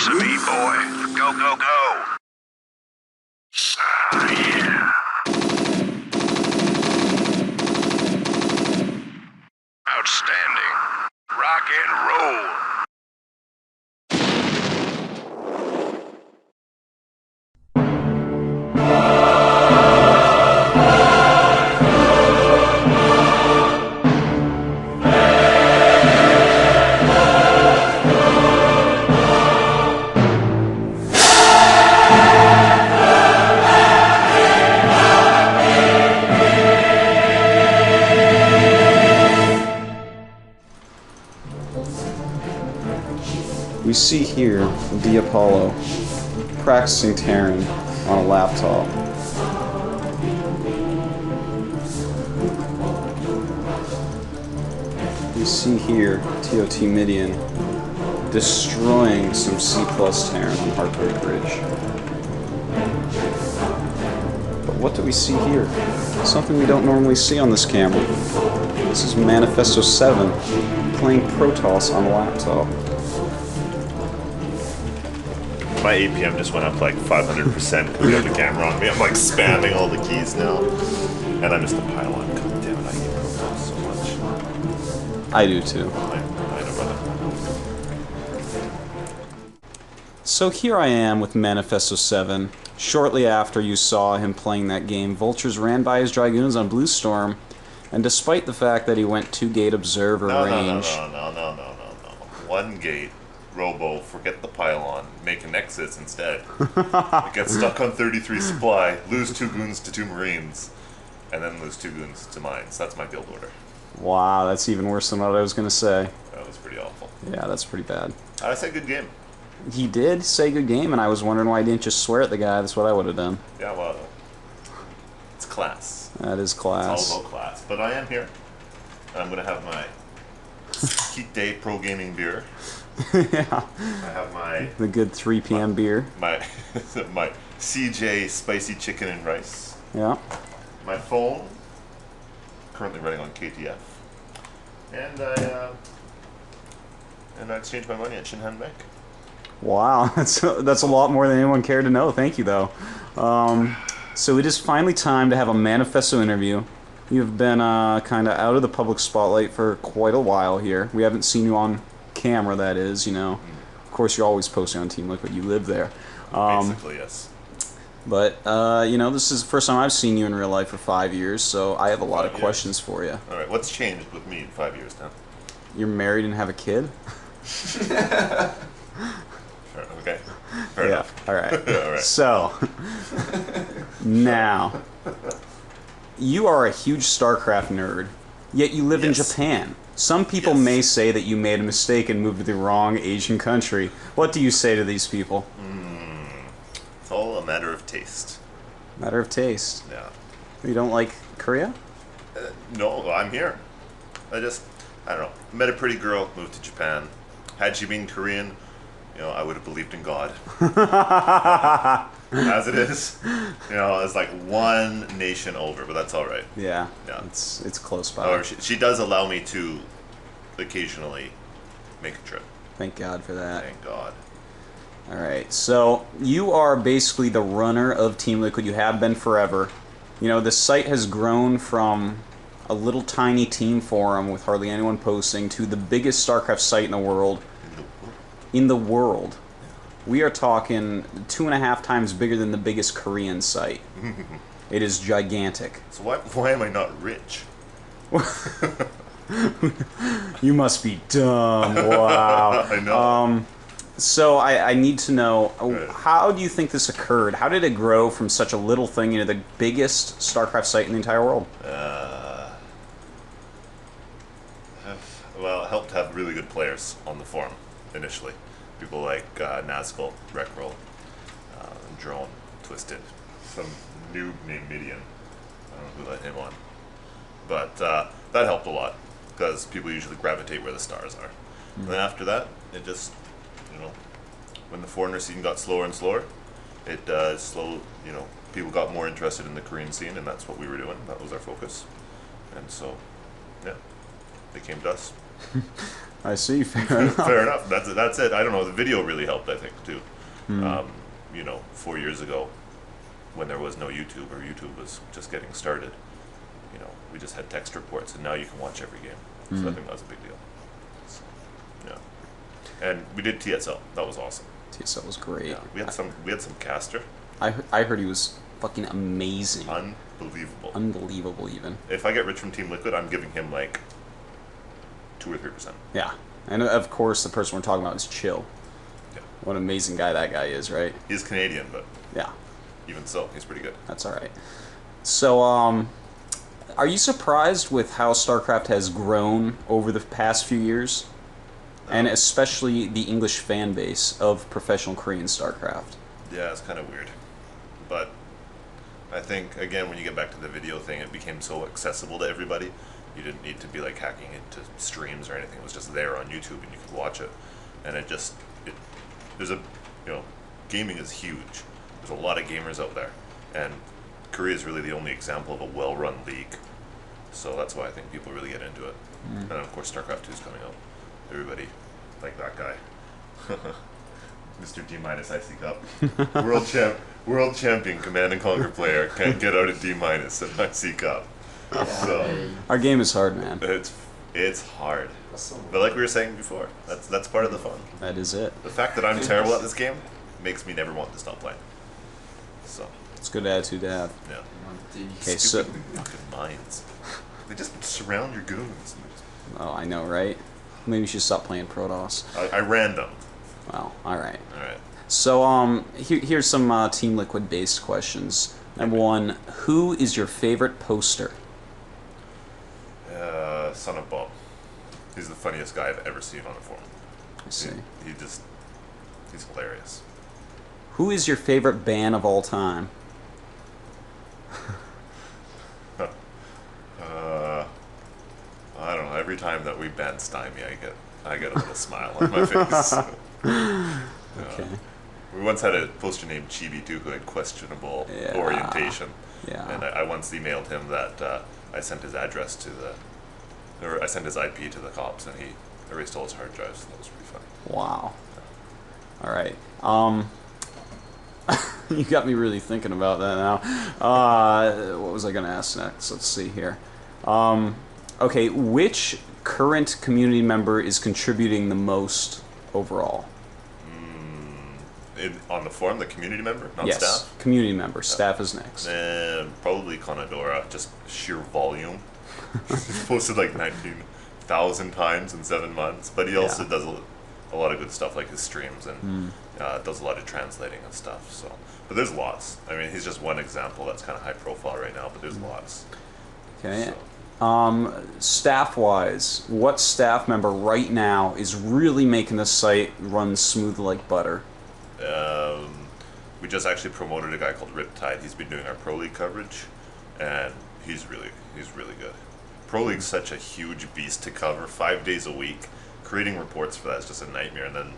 piece of me, boy. Go, go, go. Yeah. Outstanding. Rock and roll. We see here d.Apollo practicing Terran on a laptop. We see here TOT Midian destroying some C+ Terran on Heartbreak Ridge. But what do we see here? Something we don't normally see on this camera. This is Manifesto7 playing Protoss on a laptop. My APM just went up like 500% because we have the camera on me. I'm like spamming all the keys now. And I'm just a pylon. God damn it, I hate Protoss so much. I do too. I know, brother. So here I am with Manifesto7. Shortly after you saw him playing that game, Vultures ran by his Dragoons on Blue Storm, and despite the fact that he went 2-gate observer range... No. One gate. Robo, forget the pylon, make a Nexus instead. Get stuck on 33 supply, lose 2 goons to 2 Marines, and then lose 2 goons to mines. That's my build order. Wow, that's even worse than what I was going to say. That was pretty awful. Yeah, that's pretty bad. I said good game. He did say good game, and I was wondering why he didn't just swear at the guy. That's what I would have done. Yeah, well, it's class. That is class. It's all about class. But I am here. I'm going to have my Heat Day Pro Gaming beer. Yeah. I have my... The good 3 p.m. beer. My CJ Spicy Chicken and Rice. Yeah. My phone, currently running on KTF. And I exchanged my money at Shinhan Bank. Wow, that's a lot more than anyone cared to know. Thank you, though. So it is finally time to have a Manifesto interview. You've been kind of out of the public spotlight for quite a while here. We haven't seen you on camera, that is, you know. Of course, you're always posting on Team Liquid. You live there. Basically, yes. But, you know, this is the first time I've seen you in real life for 5 years, so I have a lot of questions for you. All right, what's changed with me in 5 years now? You're married and have a kid? Okay. Fair enough. All right. All right. So, now, you are a huge StarCraft nerd, yet you live in Japan. Some people may say that you made a mistake and moved to the wrong Asian country. What do you say to these people? It's all a matter of taste. Matter of taste. Yeah. You don't like Korea? No, I'm here. I don't know. Met a pretty girl, moved to Japan. Had she been Korean, you know, I would have believed in God. As it is, you know, it's like one nation over, but that's all right. Yeah. Yeah. It's close by. However, she does allow me to occasionally make a trip. Thank God for that. Thank God. All right. So you are basically the runner of Team Liquid. You have been forever. You know, the site has grown from a little tiny team forum with hardly anyone posting to the biggest StarCraft site in the world. In the world. We are talking 2.5 times bigger than the biggest Korean site. It is gigantic. So why am I not rich? You must be dumb. Wow. I know. So I need to know, how do you think this occurred? How did it grow from such a little thing into the biggest StarCraft site in the entire world? Well, it helped to have really good players on the forum initially. People like Nazgul, Wreckroll, Drone, Twisted, some noob named Midian. I don't know who let him on. But that helped a lot, because people usually gravitate where the stars are. And then after that, it just, you know, when the foreigner scene got slower and slower, it you know, people got more interested in the Korean scene, and that's what we were doing. That was our focus. And so, yeah, they came to us. I see. Fair enough. Fair enough. That's it. I don't know. The video really helped, I think, too. 4 years ago, when there was no YouTube, or YouTube was just getting started, we just had text reports, and now you can watch every game. So I think that was a big deal. So, yeah. And we did TSL. That was awesome. TSL was great. Yeah. We had some caster. I heard he was fucking amazing. Unbelievable. Unbelievable, even. If I get rich from Team Liquid, I'm giving him like 2 or 3%. Yeah. And of course, the person we're talking about is Chill. Yeah. What an amazing guy that guy is, right? He's Canadian, but Yeah. even so, he's pretty good. That's all right. So, are you surprised with how StarCraft has grown over the past few years? And especially the English fan base of professional Korean StarCraft. Yeah, it's kind of weird. But I think, again, when you get back to the video thing, it became so accessible to everybody. You didn't need to be like hacking into streams or anything. It was just there on YouTube and you could watch it. And gaming is huge. There's a lot of gamers out there. And Korea is really the only example of a well-run league. So that's why I think people really get into it. And then, of course, StarCraft 2 is coming out. Everybody, like that guy. Mr. D- IC Cup. World champion Command and Conquer player can't get out of D- at IC Cup. So Our game is hard, man. it's hard. But like we were saying before, that's part of the fun. That is it. The fact that I'm terrible at this game makes me never want to stop playing. So It's a good attitude to have. yeah. Okay, so... Stupid fucking mines. They just surround your goons. Oh, I know, right? Maybe you should stop playing Protoss. I random. Well, alright. Alright. So, here's some Team Liquid-based questions. Number one, who is your favorite poster? Son of Bob. He's the funniest guy I've ever seen on a forum. I see. He's hilarious. Who is your favorite band of all time? I don't know. Every time that we ban Stymie, I get a little smile on my face. Okay. We once had a poster named Chibi too, who had questionable orientation. Yeah. And I once emailed him that I sent his address I sent his IP to the cops, and he erased all his hard drives. That was pretty funny. Wow. All right. You got me really thinking about that now. What was I going to ask next? Let's see here. Okay, which current community member is contributing the most overall? On the forum, the community member, not Yes, staff? community member. Staff is next. Probably Conadora, just sheer volume. He's posted like 19,000 times in 7 months, but he also does a lot of good stuff, like his streams, and does a lot of translating and stuff. So, but there's lots. I mean, he's just one example that's kind of high profile right now, but there's lots. Okay. So. Staff-wise, what staff member right now is really making the site run smooth like butter? We just actually promoted a guy called Riptide. He's been doing our Pro League coverage, and he's really good. Pro League's such a huge beast to cover, 5 days a week. Creating reports for that is just a nightmare, and then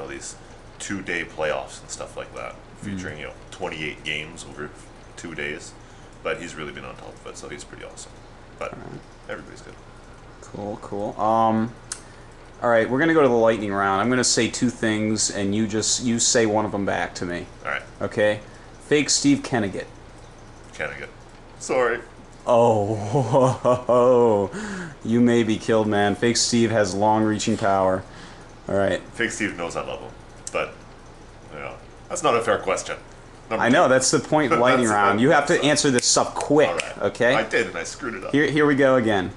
these 2-day playoffs and stuff like that, featuring 28 games over 2 days. But he's really been on top of it, so he's pretty awesome. But everybody's good. Cool. All right, we're gonna go to the lightning round. I'm gonna say 2 things, and you say one of them back to me. All right. Okay. Fake Steve Kennegat. Kennegat. Sorry. Oh, you may be killed, man. Fake Steve has long-reaching power. All right. Fake Steve knows I love him, but that's not a fair question. I know, that's the point of lightning round. You have to answer this stuff quick, All right. okay? I did, and I screwed it up. Here we go again.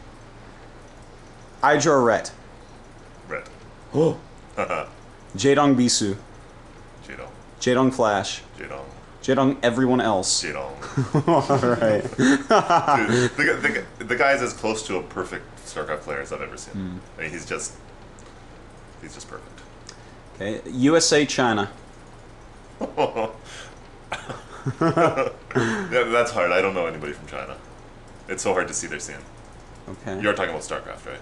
Idra Ret. Red. Oh. Jaedong Bisu. Jadong. Jaedong Flash. Jadong. Jaedong everyone else. Jadong. Alright. Dude, the guy's as close to a perfect StarCraft player as I've ever seen. I mean, he's just perfect. Okay. USA China. Yeah, that's hard. I don't know anybody from China. It's so hard to see their scene. Okay. You're talking about StarCraft, right?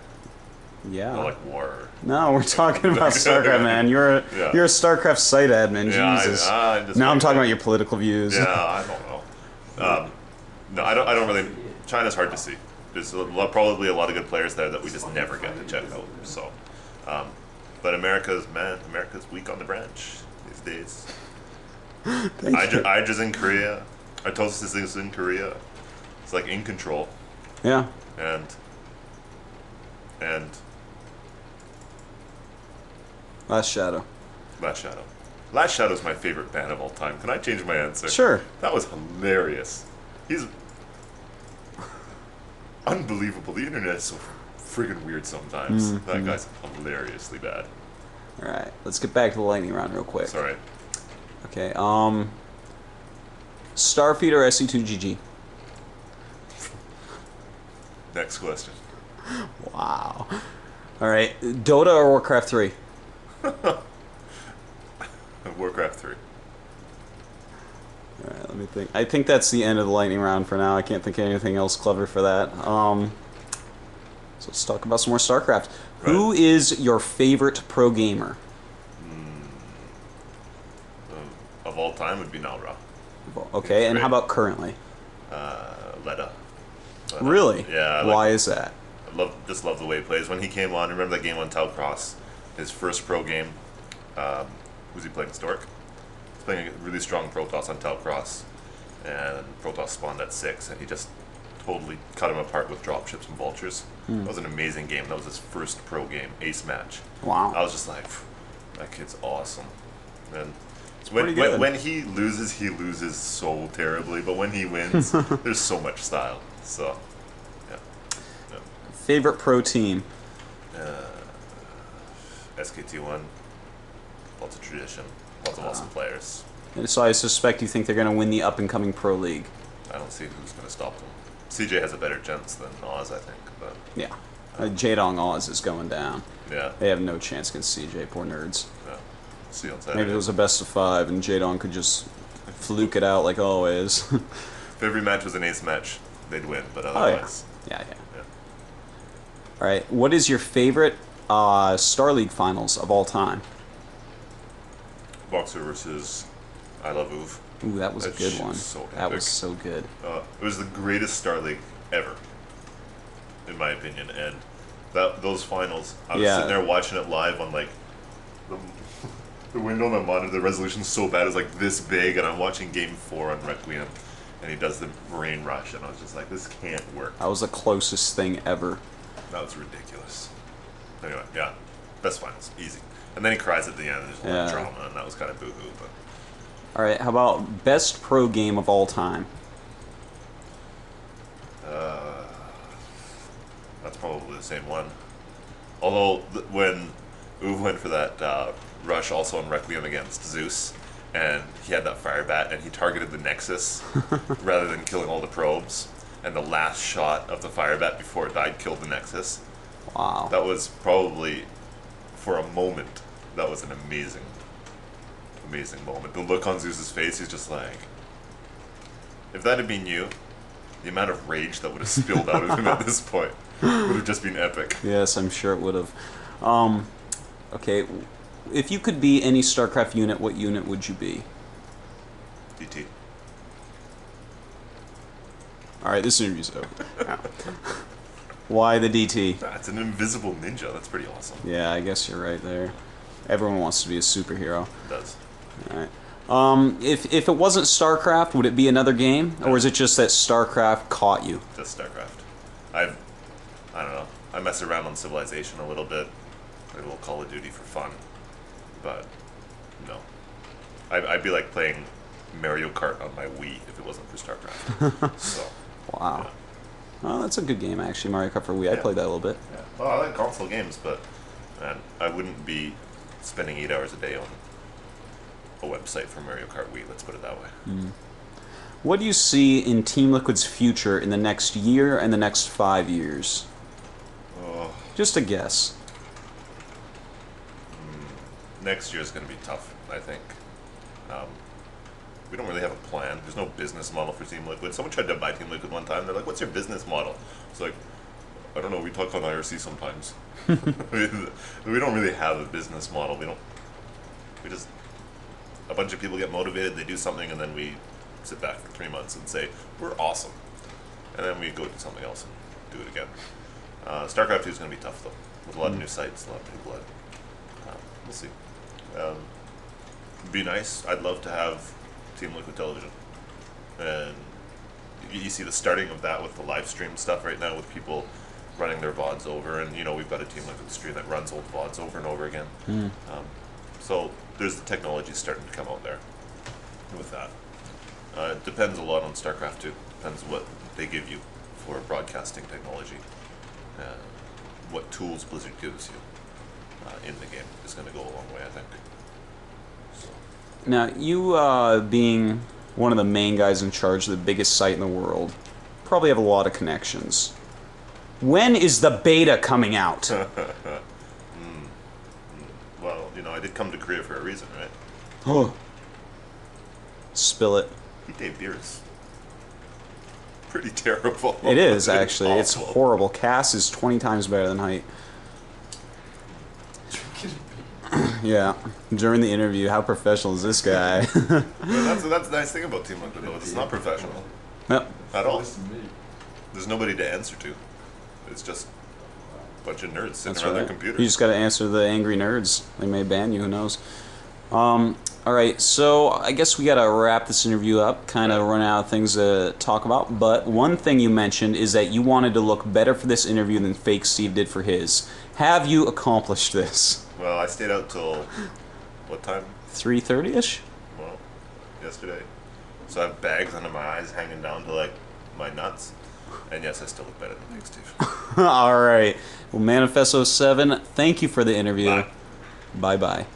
Yeah. Not like war. No, we're talking about StarCraft, man. You're a StarCraft site admin. Yeah, Jesus. Now I'm talking about your political views. Yeah, I don't know. No, I don't really. China's hard to see. There's probably a lot of good players there that we just never get to check out. So, But America's weak on the branch these days. Ija's in Korea. Artosis is in Korea. It's like in control. Yeah. And Last Shadow. Last Shadow. Last Shadow is my favorite band of all time. Can I change my answer? Sure. That was hilarious. He's unbelievable. The internet is so friggin' weird sometimes. That guy's hilariously bad. All right, let's get back to the lightning round real quick. It's alright. Okay. Starfeed or SC2GG? Next question. Wow. All right, Dota or Warcraft 3? Warcraft 3. All right, let me think. I think that's the end of the lightning round for now. I can't think of anything else clever for that. So let's talk about some more StarCraft. Right. Who is your favorite pro gamer? Of all time would be Nalra. Okay, and great. how about currently? Leda. Really? Yeah. Why is that? I just love the way he plays. When he came on, remember that game on Telcross? His first pro game. Who's he playing? Stork? He's playing a really strong Protoss on Telcross. And Protoss spawned at 6, and he just totally cut him apart with dropships and vultures. That was an amazing game. That was his first pro game, ace match. Wow. I was just like, that kid's awesome. And pretty good. when he loses so terribly. But when he wins, there's so much style. So, yeah. Favorite pro team? SKT1. Lots of tradition. Lots of awesome players. And so I suspect you think they're going to win the up-and-coming pro league. I don't see who's going to stop them. CJ has a better chance than Oz, I think. But Yeah. Jaedong Oz is going down. yeah, They have no chance against CJ, poor nerds. yeah. See you on Saturday. Maybe it was a best of 5 and Jaedong could just fluke it out like always. If every match was an ace match, they'd win. But Oh, yeah. otherwise, Yeah. yeah. All right. What is your favorite Star League finals of all time? Boxer versus I Love Uv. Ooh, that was a That good shit one. was so That epic. was so good. It was the greatest Star League ever, in my opinion. And those finals, I was Yeah. sitting there watching it live on like the window on my monitor. The resolution's so bad, it's like this big, and I'm watching Game 4 on Requiem, and he does the Rain Rush, and I was just like, this can't work. That was the closest thing ever. That was ridiculous. Anyway, yeah, best finals, easy. And then he cries at the end, and there's a lot of Yeah. drama, and that was kind of boo-hoo. But All right. How about best pro game of all time? that's probably the same one. Although when Uwe went for that rush also on Requiem against Zeus, and he had that fire bat, and he targeted the Nexus rather than killing all the probes, and the last shot of the fire bat before it died killed the Nexus. Wow. That was probably, for a moment, that was an amazing moment. The look on Zeus's face, he's just like, if that had been you, the amount of rage that would have spilled out of him at this point would have just been epic. Yes, I'm sure it would have. Okay. If you could be any StarCraft unit, what unit would you be? DT. All right. This interview's over. Why the DT? That's an invisible ninja. That's pretty awesome. Yeah, I guess you're right there. Everyone wants to be a superhero. It does. All right. If it wasn't StarCraft, would it be another game, or is it just that StarCraft caught you? Just StarCraft. I don't know. I mess around on Civilization a little bit. A little Call of Duty for fun. But, no. I'd be like playing Mario Kart on my Wii if it wasn't for StarCraft. So, Wow. Oh, that's a good game actually. Mario Kart for Wii. I Yeah. played that a little bit. yeah. Well, I like console games, but man, I wouldn't be spending 8 hours a day on a website for Mario Kart Wii, let's put it that way. What do you see in Team Liquid's future in the next year and the next 5 years? Oh, Just a guess. next year's going to be tough, I think. We don't really have a plan. There's no business model for Team Liquid. Someone tried to buy Team Liquid one time. They're like, what's your business model? It's like, I don't know. We talk on IRC sometimes. We don't really have a business model. We just, a bunch of people get motivated, they do something, and then we sit back for 3 months and say, we're awesome. And then we go do something else and do it again. StarCraft 2 is going to be tough, though. A lot of new sites, a lot of new blood. We'll see. Be nice. I'd love to have Team Liquid Television. And you see the starting of that with the live stream stuff right now with people running their VODs over. And, you know, we've got a Team Liquid stream that runs old VODs over and over again. So there's the technology starting to come out there with that. It depends a lot on StarCraft too. Depends what they give you for broadcasting technology. What tools Blizzard gives you in the game is going to go a long way, I think. So. Now, you being one of the main guys in charge of the biggest site in the world, probably have a lot of connections. When is the beta coming out? Well, you know, I did come to Korea for a reason, right? Oh. Spill it. Day beer is pretty terrible. It is, actually. It's awful. horrible. Cass is 20 times better than Height. Yeah. During the interview, how professional is this guy? Well, that's the nice thing about Team Liquid, though. It's not professional Yep. at all. There's nobody to answer to. It's just a bunch of nerds sitting around their computers. You just got to answer the angry nerds. They may ban you, who knows. Alright, so I guess we got to wrap this interview up, kind of run out of things to talk about, but one thing you mentioned is that you wanted to look better for this interview than Fake Steve did for his. Have you accomplished this? Well, I stayed out till, what time? 3:30ish? Well, yesterday. So I have bags under my eyes hanging down to, like, my nuts. And yes, I still look better than Fake Steve. Alright, well, Manifesto7, thank you for the interview. Bye. Bye-bye.